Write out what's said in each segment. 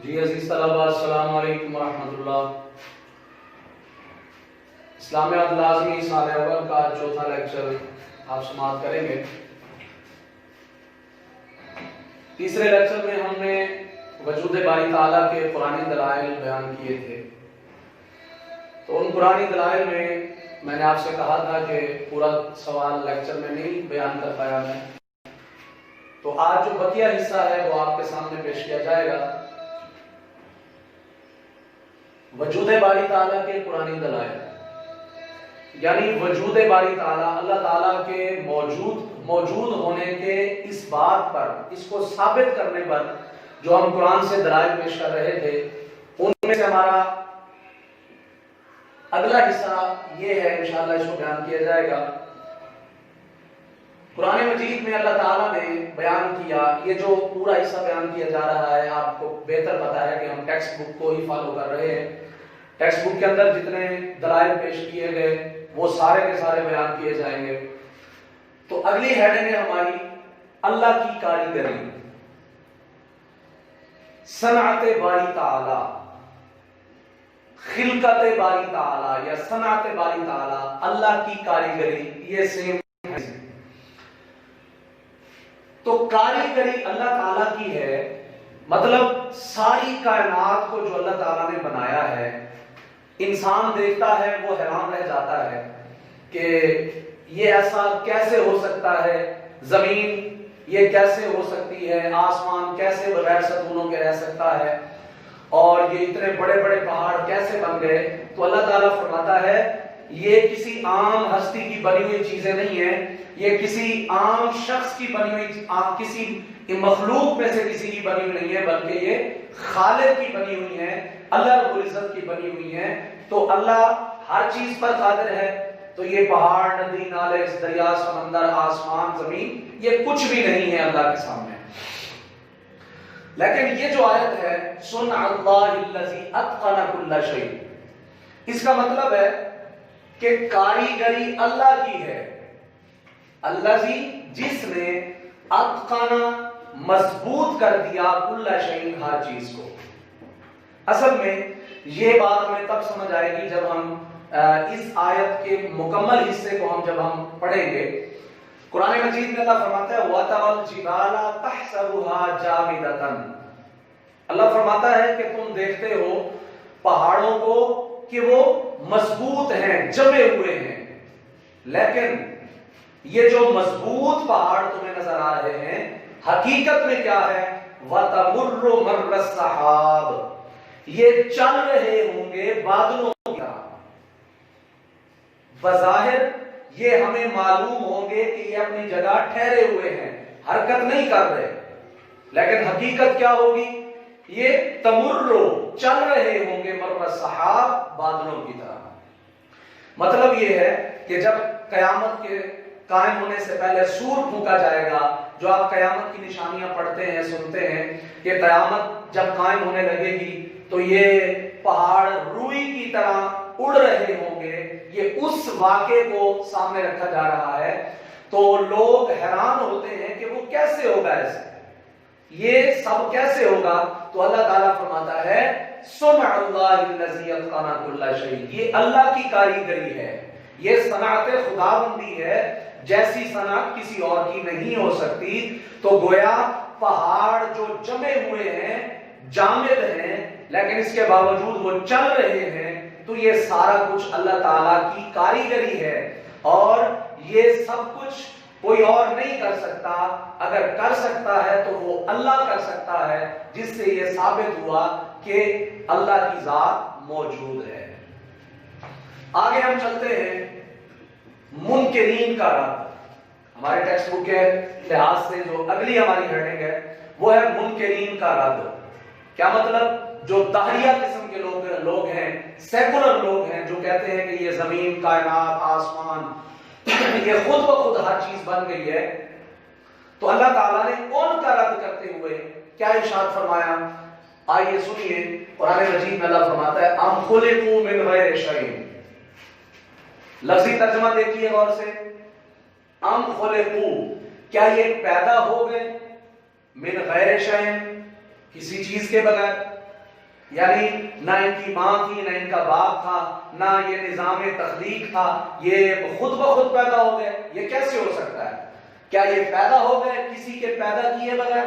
جی عزیز طلباء، السلام علیکم ورحمۃ اللہ۔ اسلامیات لازمی سال اول کا چوتھا لیکچر آپ سماعت کریں گے۔ تیسرے لیکچر میں ہم نے وجود باری تعالیٰ کے قرآنی دلائل بیان کیے تھے۔ تو ان قرآنی دلائل میں نے آپ سے کہا تھا کہ پورا سوال لیکچر میں نہیں بیان کر پایا میں، تو آج جو بقیہ حصہ ہے وہ آپ کے سامنے پیش کیا جائے گا۔ وجود باری تعالیٰ کے قرآنی دلائل، یعنی وجود باری تعالیٰ، اللہ تعالیٰ کے موجود ہونے کے اس بات پر، اس کو ثابت کرنے پر جو ہم قرآن سے دلائل پیش کر رہے تھے، ان میں سے ہمارا اگلا حصہ یہ ہے، انشاءاللہ اس کو بیان کیا جائے گا۔ قرآن مجید میں اللہ تعالیٰ نے بیان کیا، یہ جو پورا حصہ بیان کیا جا رہا ہے آپ کو بہتر پتا ہے کہ ہم ٹیکسٹ بک کو ہی فالو کر رہے ہیں۔ ٹیکسٹ بک کے اندر جتنے دلائل پیش کیے گئے وہ سارے کے سارے بیان کیے جائیں گے۔ تو اگلی ہیڈنگ ہے ہماری اللہ کی کاریگری، صنعت باری تعالیٰ، خلقت باری تعالیٰ یا صنعت باری تعالیٰ، اللہ کی کاریگری، یہ سیم ہے۔ تو کاریگری اللہ تعالیٰ کی ہے، مطلب ساری کائنات کو جو اللہ تعالیٰ نے بنایا ہے، انسان دیکھتا ہے وہ حیران رہ جاتا ہے کہ یہ ایسا کیسے ہو سکتا ہے، زمین یہ کیسے ہو سکتی ہے، آسمان کیسے بغیر ستونوں کے رہ سکتا ہے، اور یہ اتنے بڑے بڑے پہاڑ کیسے بن گئے۔ تو اللہ تعالیٰ فرماتا ہے یہ کسی عام ہستی کی بنی ہوئی چیزیں نہیں ہیں، یہ کسی عام شخص کی بنی ہوئی، کسی مخلوق میں سے کسی کی بنی ہوئی نہیں ہے، بلکہ یہ خالق کی بنی ہوئی ہیں، اللہ رب العزت کی بنی ہوئی ہیں۔ تو اللہ ہر چیز پر قادر ہے۔ تو یہ پہاڑ، ندی، نالے، دریا، سمندر، آسمان، زمین، یہ کچھ بھی نہیں ہے اللہ کے سامنے۔ لیکن یہ جو آیت ہے صنع اللہ الذی اتقن کل شیء، اس کا مطلب ہے کہ کاریگری اللہ کی ہے، الذی جس نے اتقن مضبوط کر دیا کل شیء ہر چیز کو۔ اصل میں یہ بات ہمیں تب سمجھ آئے گی جب ہم اس آیت کے مکمل حصے کو جب ہم پڑھیں گے۔ قرآن مجید میں اللہ فرماتا ہے وَتَرَى الْجِبَالَ تَحْسَبُهَا جَامِدَةً، اللہ فرماتا ہے کہ تم دیکھتے ہو پہاڑوں کو کہ وہ مضبوط ہیں، جمے ہوئے ہیں، لیکن یہ جو مضبوط پہاڑ تمہیں نظر آ رہے ہیں حقیقت میں کیا ہے؟ وَتَمُرُّ مَرَّ السَّحَابِ، یہ چل رہے ہوں گے بادلوں کی طرح۔ بظاہر یہ ہمیں معلوم ہوں گے کہ یہ اپنی جگہ ٹھہرے ہوئے ہیں، حرکت نہیں کر رہے، لیکن حقیقت کیا ہوگی؟ یہ تمرو، چل رہے ہوں گے مر السحاب، بادلوں کی طرح۔ مطلب یہ ہے کہ جب قیامت کے قائم ہونے سے پہلے سور پھونکا جائے گا، جو آپ قیامت کی نشانیاں پڑھتے ہیں، سنتے ہیں کہ قیامت جب قائم ہونے لگے گی تو یہ پہاڑ روئی کی طرح اڑ رہے ہوں گے، یہ اس واقعے کو سامنے رکھا جا رہا ہے۔ تو لوگ حیران ہوتے ہیں کہ وہ کیسے ہوگا، ایسے یہ سب کیسے ہوگا؟ تو اللہ تعالیٰ فرماتا ہے صنع اللہ الذی اتقن کل شیء، یہ اللہ کی کاریگری ہے، یہ صنعت خداوندی ہے، جیسی صنعت کسی اور کی نہیں ہو سکتی۔ تو گویا پہاڑ جو جمے ہوئے ہیں، جامد ہیں، لیکن اس کے باوجود وہ چل رہے ہیں، تو یہ سارا کچھ اللہ تعالیٰ کی کاریگری ہے، اور یہ سب کچھ کوئی اور نہیں کر سکتا۔ اگر کر سکتا ہے تو وہ اللہ کر سکتا ہے، جس سے یہ ثابت ہوا کہ اللہ کی ذات موجود ہے۔ آگے ہم چلتے ہیں منکرین کا رد۔ ہمارے ٹیکسٹ بک کے لحاظ سے جو اگلی ہماری ہیڈنگ ہے وہ ہے منکرین کا رد۔ کیا مطلب؟ جو داہریہ قسم کے لوگ ہیں، سیکولر لوگ ہیں، جو کہتے ہیں کہ یہ زمین، کائنات، آسمان یہ خود بخود ہر چیز بن گئی ہے، تو اللہ تعالیٰ نے ان کا رد کرتے ہوئے کیا ارشاد فرمایا؟ آئیے سنیے، قرآن مجید میں اللہ فرماتا ہے ام خلقوا من غیر شیء۔ لفظی ترجمہ دیکھیے غور سے، ام خلقوا، کیا یہ پیدا ہو گئے، من غیر شیء، کسی چیز کے بغیر، یعنی نہ ان کی ماں تھی، نہ ان کا باپ تھا، نہ یہ نظام تخلیق تھا، یہ خود بخود پیدا ہو گئے. یہ کیسے ہو سکتا ہے؟ کیا یہ پیدا ہو گئے کسی کے پیدا کیے بغیر؟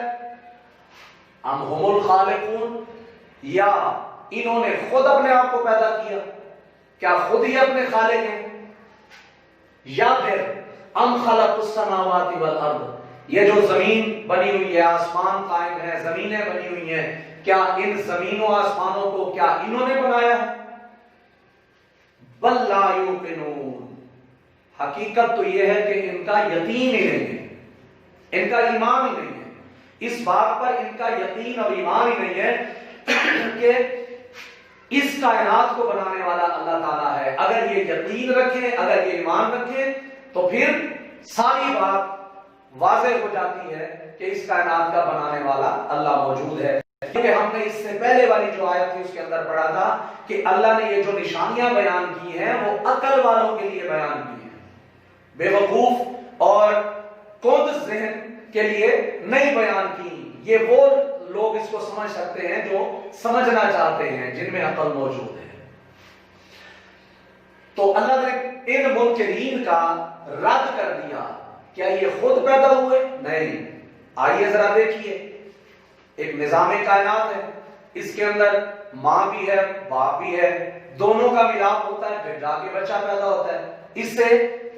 ام ہم الخالقون، یا انہوں نے خود اپنے آپ کو پیدا کیا؟ کیا خود ہی اپنے خالق ہیں؟ یا پھر ام خلق السماوات والارض، یہ جو زمین بنی ہوئی ہے، آسمان قائم ہے، زمینیں بنی ہوئی ہیں، کیا ان زمینوں آسمانوں کو کیا انہوں نے بنایا ہے؟ بل لا یوقنون، حقیقت تو یہ ہے کہ ان کا یقین ہی نہیں ہے، ان کا ایمان ہی نہیں ہے. اس بات پر ان کا یقین اور ایمان ہی نہیں ہے کہ اس کائنات کو بنانے والا اللہ تعالیٰ ہے. اگر یہ یقین رکھیں، اگر یہ ایمان رکھیں، تو پھر ساری بات واضح ہو جاتی ہے کہ اس کائنات کا بنانے والا اللہ موجود ہے. کیونکہ ہم نے اس سے پہلے والی جو آیت تھی اس کے اندر پڑھا تھا کہ اللہ نے یہ جو نشانیاں بیان کی ہیں وہ عقل والوں کے لیے بیان کی ہیں، بے وقوف اور کند ذہن کے لیے نہیں بیان کی. یہ وہ لوگ اس کو سمجھ سکتے ہیں جو سمجھنا چاہتے ہیں، جن میں عقل موجود ہے. تو اللہ نے ان منکرین کا رد کر دیا. کیا یہ خود پیدا ہوئے؟ نہیں. آئیے ذرا دیکھیے، ایک نظام کائنات ہے، اس کے اندر ماں بھی ہے، باپ بھی ہے، دونوں کا ملاپ ہوتا ہے، پھر جا کے بچہ پیدا ہوتا ہے. اس سے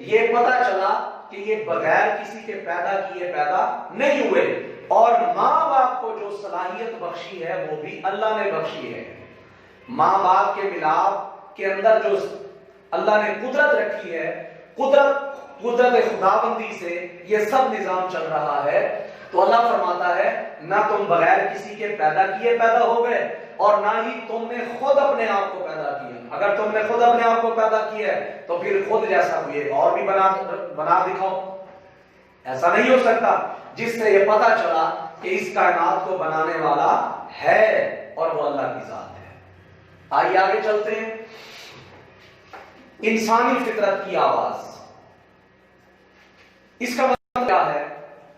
یہ پتا چلا کہ یہ بغیر کسی کے پیدا کیے پیدا نہیں ہوئے، اور ماں باپ کو جو صلاحیت بخشی ہے وہ بھی اللہ نے بخشی ہے. ماں باپ کے ملاپ کے اندر جو اللہ نے قدرت رکھی ہے، قدرت خداوندی سے یہ سب نظام چل رہا ہے. تو اللہ فرماتا ہے نہ تم بغیر کسی کے پیدا کیے پیدا ہو گئے، اور نہ ہی تم نے خود اپنے آپ کو پیدا کیا. اگر تم نے خود اپنے آپ کو پیدا کیا ہے تو پھر خود جیسا کوئی اور بھی بنا دکھاؤ. ایسا نہیں ہو سکتا. جس سے یہ پتا چلا کہ اس کائنات کو بنانے والا ہے اور وہ اللہ کی ذات ہے. آئیے آگے چلتے ہیں. انسانی فطرت کی آواز، اس کا مطلب کیا ہے؟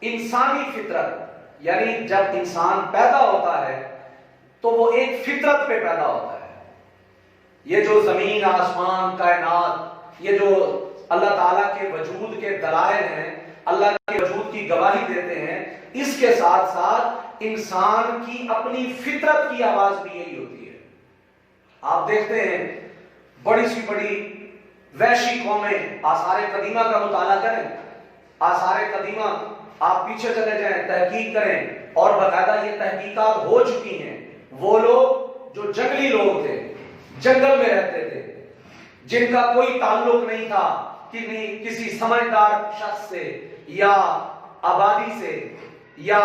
انسانی فطرت یعنی جب انسان پیدا ہوتا ہے تو وہ ایک فطرت پہ پیدا ہوتا ہے. یہ جو زمین آسمان کائنات، یہ جو اللہ تعالیٰ کے وجود کے دلائل ہیں، اللہ کے وجود کی گواہی دیتے ہیں، اس کے ساتھ ساتھ انسان کی اپنی فطرت کی آواز بھی یہی ہوتی ہے. آپ دیکھتے ہیں بڑی سی بڑی وحشی قومیں، آثار قدیمہ کا مطالعہ کریں، آثار قدیمہ آپ پیچھے چلے جائیں، تحقیق کریں، اور باقاعدہ یہ تحقیقات ہو چکی ہیں. وہ لوگ جو جنگلی لوگ تھے، جنگل میں رہتے تھے، جن کا کوئی تعلق نہیں تھا کسی سمجھدار شخص سے یا آبادی سے، یا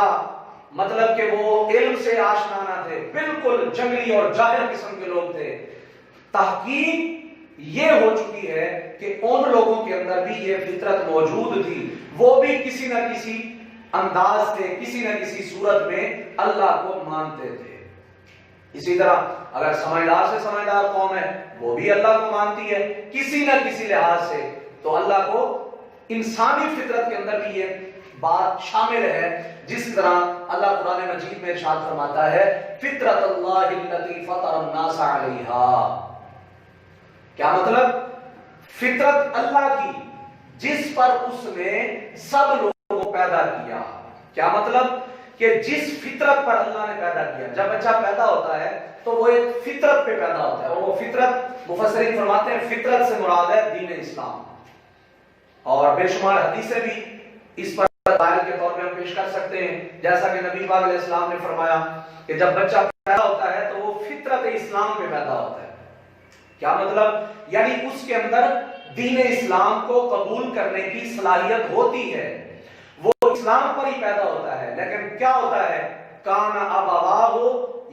مطلب کہ وہ علم سے آشنا نہ تھے، بالکل جنگلی اور جاہل قسم کے لوگ تھے. تحقیق یہ ہو چکی ہے کہ ان لوگوں کے اندر بھی یہ فطرت موجود تھی، وہ بھی کسی نہ کسی انداز سے، کسی نہ کسی صورت میں اللہ کو مانتے تھے. اسی طرح اگر سمجھدار سے سمجھدار قوم ہے وہ بھی اللہ کو مانتی ہے کسی نہ کسی لحاظ سے. تو اللہ کو انسانی فطرت کے اندر بھی یہ بات شامل ہے. جس طرح اللہ قرآن مجید میں ارشاد فرماتا ہے فطرت اللہ التی فطر الناس علیہا. کیا مطلب؟ فطرت اللہ کی جس پر اس نے سب لوگوں کو پیدا کیا. کیا مطلب؟ کہ جس فطرت پر اللہ نے پیدا کیا. جب بچہ پیدا ہوتا ہے تو وہ ایک فطرت پہ پیدا ہوتا ہے، اور وہ فطرت مفسرین فرماتے ہیں فطرت سے مراد ہے دین اسلام. اور بے شمار حدیثیں بھی اس پر دلائل کے طور پہ ہم پیش کر سکتے ہیں. جیسا کہ نبی پاک علیہ السلام نے فرمایا کہ جب بچہ پیدا ہوتا ہے تو وہ فطرت اسلام پہ پیدا ہوتا ہے. کیا مطلب؟ یعنی اس کے اندر دین اسلام کو قبول کرنے کی صلاحیت ہوتی ہے، وہ اسلام پر ہی پیدا ہوتا ہے. لیکن کیا ہوتا ہے؟ کان ابواہ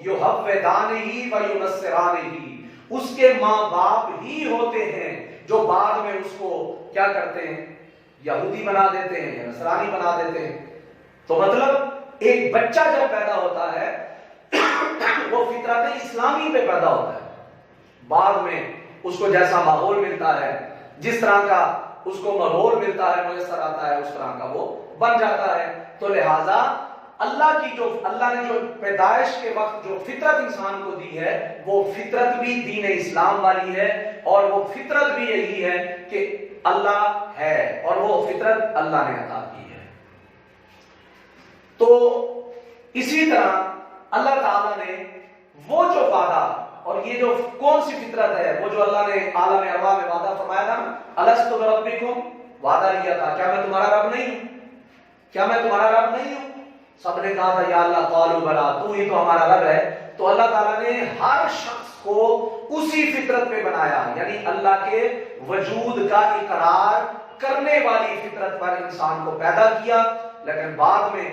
یحودانہ و ینصرانہ، اس کے ماں باپ ہی ہوتے ہیں جو بعد میں اس کو کیا کرتے ہیں؟ یہودی بنا دیتے ہیں یا نصرانی بنا دیتے ہیں. تو مطلب ایک بچہ جب پیدا ہوتا ہے وہ فطرت اسلامی پہ پیدا ہوتا ہے. بعد میں اس کو جیسا ماحول ملتا ہے، جس طرح کا اس کو ماحول ملتا ہے، میسر آتا ہے، اس طرح کا وہ بن جاتا ہے. تو لہذا اللہ نے جو پیدائش کے وقت جو فطرت انسان کو دی ہے وہ فطرت بھی دین اسلام والی ہے، اور وہ فطرت بھی یہی ہے کہ اللہ ہے، اور وہ فطرت اللہ نے عطا کی ہے۔ تو اسی طرح اللہ تعالیٰ نے وہ جو وعدہ، اور یہ جو کون سی فطرت ہے، وہ جو اللہ نے عالم ارواح میں وعدہ فرمایا تھا، الستُ بربکم، وعدہ لیا تھا، کیا میں تمہارا رب نہیں ہوں؟ کیا میں تمہارا رب نہیں ہوں؟ سب نے کہا تھا یا اللہ قالوا بلا، تو ہی تو ہمارا رب ہے۔ تو اللہ تعالیٰ نے ہر شخص کو اسی فطرت پہ بنایا، یعنی اللہ کے وجود کا اقرار کرنے والی فطرت پر انسان کو پیدا کیا۔ لیکن بعد میں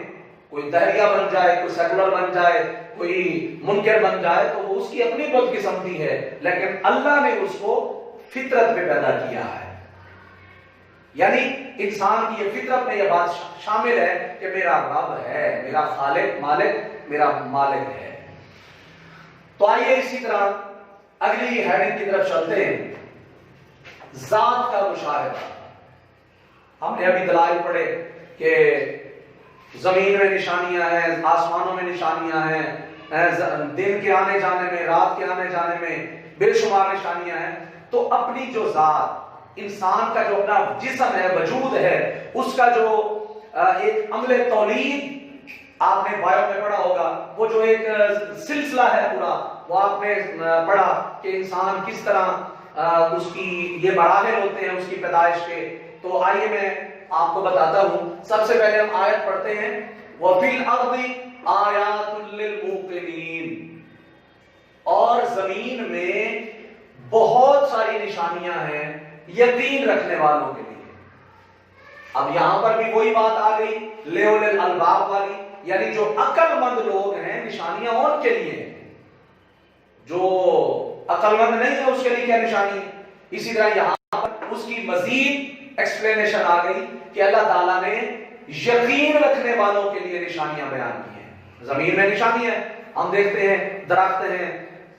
کوئی دہریہ بن جائے، کوئی سیکولر بن جائے، کوئی منکر بن جائے، تو وہ اس کی اپنی بد قسمتی ہے، لیکن اللہ نے اس کو فطرت پہ پیدا کیا ہے۔ یعنی انسان کی یہ فطرت میں یہ بات شامل ہے کہ میرا رب ہے، میرا خالق مالک میرا مالک ہے۔ تو آئیے اسی طرح اگلی ہیڈنگ کی طرف چلتے ہیں، ذات کا مشاہدہ۔ ہم نے ابھی دلائل پڑھے کہ زمین میں نشانیاں ہیں، آسمانوں میں نشانیاں ہیں، دن کے آنے جانے میں، رات کے آنے جانے میں بے شمار نشانیاں ہیں۔ تو اپنی جو ذات، انسان کا جو اپنا جسم ہے، وجود ہے، اس کا جو ایک عمل تولید آپ نے بایو میں پڑھا ہوگا، وہ جو ایک سلسلہ ہے پورا، وہ آپ نے پڑھا کہ انسان کس طرح اس کی یہ مراحل ہوتے ہیں اس کی پیدائش کے۔ تو آئیے میں آپ کو بتاتا ہوں۔ سب سے پہلے ہم آیت پڑھتے ہیں، وَفِي الْأَرْضِ آیَاتٌ لِّلْمُوقِنِينَ، اور زمین میں بہت ساری نشانیاں ہیں یقین رکھنے والوں کے لیے۔ اب یہاں پر بھی وہی بات آ گئی لِأُولِي الْأَلْبَابِ والی، یعنی جو عقل مند لوگ ہیں نشانیاں ان کے لیے ہیں، جو عقل مند نہیں ہے اس کے لیے کیا نشانی ہے۔ اسی طرح یہاں پر اس کی مزید ایکسپلینیشن آ گئی کہ اللہ تعالیٰ نے یقین رکھنے والوں کے لیے نشانیاں بیان کی ہیں۔ زمین میں نشانی ہے، ہم دیکھتے ہیں درخت ہیں،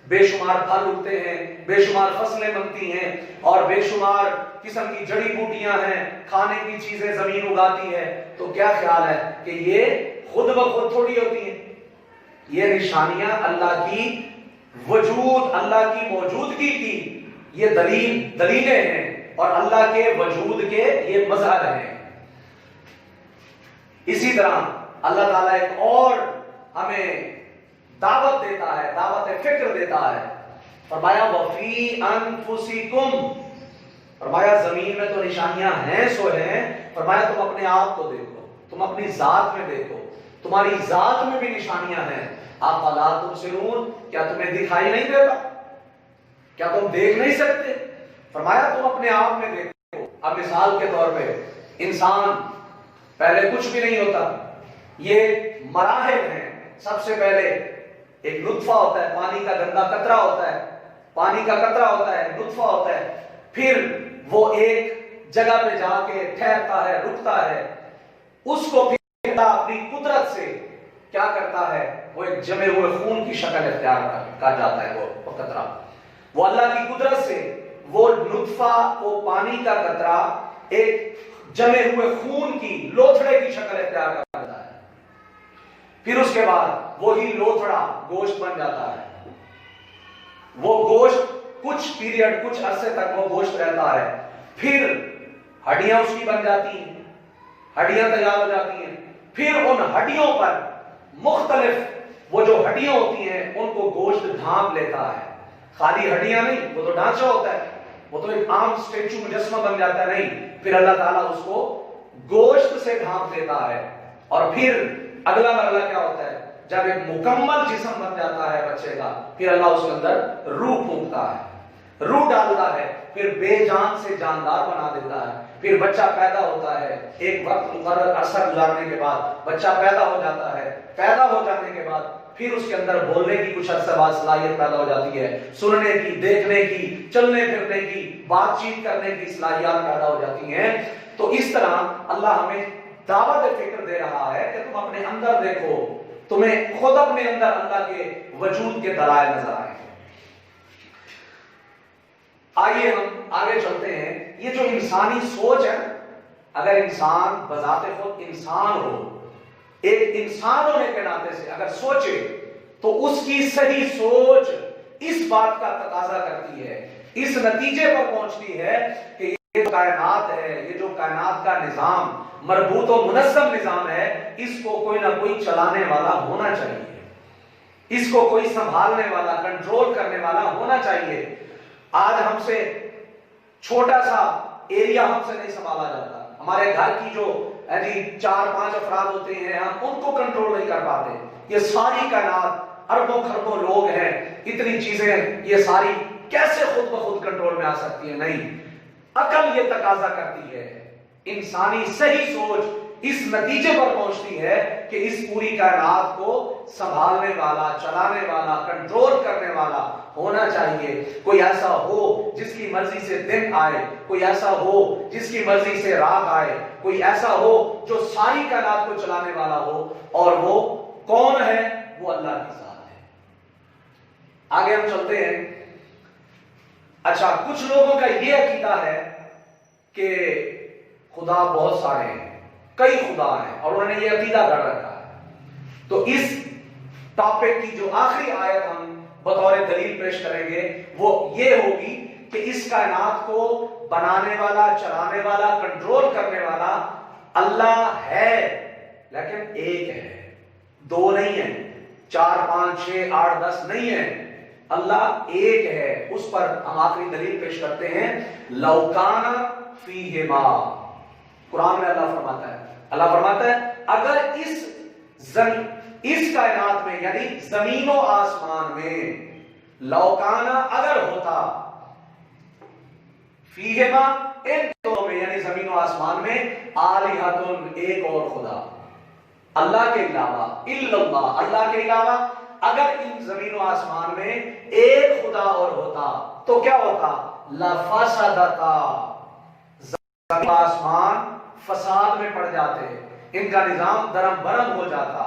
بے شمار پھل اگتے ہیں، بے شمار فصلیں بنتی ہیں، اور بے شمار قسم کی جڑی بوٹیاں ہیں، کھانے کی چیزیں زمین اگاتی ہے۔ تو کیا خیال ہے کہ یہ خود بخود تھوڑی ہوتی ہیں، یہ نشانیاں اللہ کی وجود، اللہ کی موجودگی کی یہ دلیلیں ہیں، اور اللہ کے وجود کے یہ مظہر ہیں۔ اسی طرح اللہ تعالیٰ ایک اور ہمیں دعوت دیتا ہے، دعوت فکر دیتا ہے۔ فرمایا وَفِي أَنفُسِكُمْ، فرمایا زمین میں تو نشانیاں ہیں سو ہیں، فرمایا تم اپنے آپ کو دیکھو، تم اپنی ذات میں دیکھو، تمہاری ذات میں بھی نشانیاں ہیں۔ أَفَلَا تُبْصِرُونَ، کیا تمہیں دکھائی نہیں دیتا؟ کیا تم دیکھ نہیں سکتے؟ فرمایا تم اپنے آپ میں دیکھو۔ اب مثال کے طور پہ انسان پہلے کچھ بھی نہیں ہوتا، یہ مراحل ہیں۔ سب سے پہلے ایک نطفہ ہوتا ہے، پانی کا گندا قطرہ ہوتا ہے، پانی کا قطرہ ہوتا ہے، نطفہ ہوتا ہے، پھر وہ ایک جگہ پہ جا کے ٹھہرتا ہے، رکتا ہے، اس کو پھر اپنی قدرت سے کیا کرتا ہے، وہ ایک جمے ہوئے خون کی شکل اختیار کر جاتا ہے۔ وہ قطرہ، وہ اللہ کی قدرت سے وہ نطفہ، وہ پانی کا قطرہ ایک جمے ہوئے خون کی لوتھڑے کی شکل اختیار کرتا ہے۔ پھر اس کے بعد وہی لوتھڑا گوشت بن جاتا ہے۔ وہ گوشت کچھ پیریڈ، کچھ عرصے تک وہ گوشت رہتا ہے، پھر ہڈیاں اس کی بن جاتی ہیں، ہڈیاں تیار ہو جاتی ہیں، پھر ان ہڈیوں پر مختلف وہ جو ہڈیاں ہوتی ہیں ان کو گوشت ڈھانپ لیتا ہے۔ خالی ہڈیاں نہیں، وہ تو ڈھانچہ ہوتا ہے، وہ تو ایک عام اسٹیچو مجسمہ بن جاتا ہے نہیں، پھر اللہ تعالیٰ اس کو گوشت سے ڈھانپ دیتا ہے۔ اور پھر اگلا مرحلہ کیا ہوتا ہے، جب ایک مکمل جسم بن جاتا ہے بچے کا، پھر اللہ اس کے اندر روح پھونکتا ہے، روح ڈالتا ہے، پھر بے جان سے جاندار بنا دیتا ہے، پھر بچہ پیدا ہوتا ہے، ایک وقت مقرر عرصہ گزارنے کے بعد بچہ پیدا ہو جاتا ہے، پیدا ہو جانے کے بعد پھر اس کے اندر بولنے کی کچھ عرصہ بعد صلاحیت پیدا ہو جاتی ہے، سننے کی، دیکھنے کی، چلنے پھرنے کی، بات چیت کرنے کی صلاحیات پیدا ہو جاتی ہیں۔ تو اس طرح اللہ ہمیں دعوت فکر دے رہا ہے کہ تم اپنے اندر دیکھو، تمہیں خود اپنے اندر اللہ کے وجود کے دلائل نظر آئیں۔ آئیے ہم آگے چلتے ہیں۔ یہ جو انسانی سوچ ہے، اگر انسان بذات خود انسان ہو ایک انسان ہونے کے ناطے سے اگر سوچے تو اس کی صحیح سوچ اس بات کا تقاضا کرتی ہے، اس نتیجے پر پہنچتی ہے کہ یہ کائنات ہے، یہ جو کائنات کا نظام مربوط و منظم نظام ہے، اس کو کوئی نہ کوئی چلانے والا ہونا چاہیے، اس کو کوئی سنبھالنے والا، کنٹرول کرنے والا ہونا چاہیے۔ آج ہم سے چھوٹا سا ایریا ہم سے نہیں سنبھالا جاتا، ہمارے گھر کی جو 4-5 افراد ہوتے ہیں ہم ان کو کنٹرول نہیں کر پاتے۔ یہ ساری کائنات اربوں خربوں لوگ ہیں، اتنی چیزیں یہ ساری کیسے خود بخود کنٹرول میں آ سکتی ہیں؟ نہیں، عقل یہ تقاضا کرتی ہے، انسانی صحیح سوچ اس نتیجے پر پہنچتی ہے کہ اس پوری کائنات کو سنبھالنے والا، چلانے والا، کنٹرول کرنے والا ہونا چاہیے۔ کوئی ایسا ہو جس کی مرضی سے دن آئے، کوئی ایسا ہو جس کی مرضی سے رات آئے، کوئی ایسا ہو جو ساری کائنات کو چلانے والا ہو، اور وہ کون ہے؟ وہ اللہ کی ذات ہے۔ آگے ہم چلتے ہیں۔ اچھا، کچھ لوگوں کا یہ عقیدہ ہے کہ خدا بہت سارے ہیں، کئی خدا ہیں، اور انہوں نے یہ عقیدہ گڑھ رکھا ہے۔ تو اس ٹاپک کی جو آخری آیت ہم بطور دلیل پیش کریں گے وہ یہ ہوگی کہ اس کائنات کو بنانے والا، چلانے والا، کنٹرول کرنے والا اللہ ہے، لیکن ایک ہے، دو نہیں ہے، 4 5 6 8 10 نہیں ہے، اللہ ایک ہے۔ اس پر ہم آخری دلیل پیش کرتے ہیں، لو کان فیہما، قرآن میں اللہ فرماتا ہے اگر اس کائنات میں یعنی زمین و آسمان میں، لو کان اگر ہوتا، فیہما ان دونوں میں یعنی زمین و آسمان میں، آلہۃ ایک اور خدا، اللہ کے علاوہ، الا اللہ اللہ کے علاوہ، اگر ان زمین و آسمان میں ایک خدا اور ہوتا تو کیا ہوتا؟ لفسدتا، زمین و آسمان فساد میں پڑ جاتے، ان کا نظام درم برم ہو جاتا،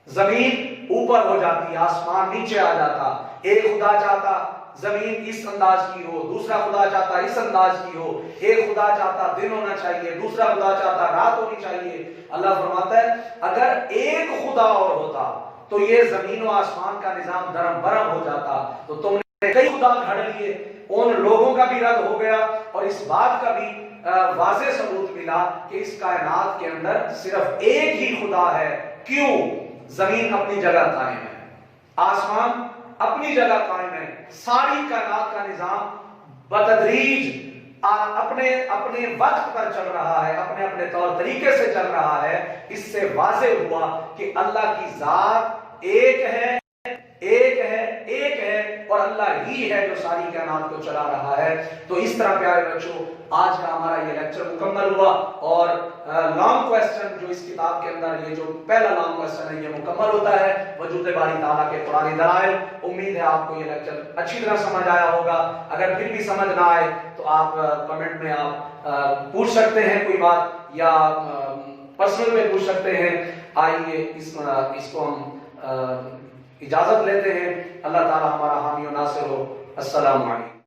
زمین اوپر ہو جاتی، آسمان نیچے آ جاتا۔ ایک خدا چاہتا زمین اس انداز کی ہو، دوسرا خدا چاہتا اس انداز کی ہو، ایک خدا چاہتا دن ہونا چاہیے، دوسرا خدا چاہتا رات ہونی چاہیے۔ اللہ فرماتا ہے اگر ایک خدا اور ہوتا تو یہ زمین و آسمان کا نظام درم برم ہو جاتا۔ تو تم نے کئی خدا گھڑ لیے، ان لوگوں کا بھی رد ہو گیا، اور اس بات کا بھی واضح ثبوت ملا کہ اس کائنات کے اندر صرف ایک ہی خدا ہے۔ کیوں؟ زمین اپنی جگہ قائم ہے، آسمان اپنی جگہ قائم ہے، ساری کائنات کا نظام بتدریج اپنے وقت پر چل رہا ہے، اپنے طور طریقے سے چل رہا ہے۔ اس سے واضح ہوا کہ اللہ کی ذات ایک ہے، اور اللہ ہی ہے جو ساری کائنات کو چلا رہا ہے۔ تو اس طرح پیارے بچوں، آج کا ہمارا یہ لیکچر مکمل ہوا، اور لانگ کویسچن جو اس کتاب کے اندر، یہ جو پہلا لانگ کویسچن ہے، یہ مکمل ہوتا ہے وجود باری تعالیٰ کے قرآنی دلائل۔ امید ہے آپ کو یہ لیکچر اچھی طرح سمجھ آیا ہوگا۔ اگر پھر بھی سمجھ نہ آئے تو آپ کمنٹ میں آپ پوچھ سکتے ہیں کوئی بات، یا پرسنل میں پوچھ سکتے ہیں۔ آئیے اس کو ہم اجازت لیتے ہیں۔ اللہ تعالی ہمارا حامی و ناصر ہو۔ السلام علیکم۔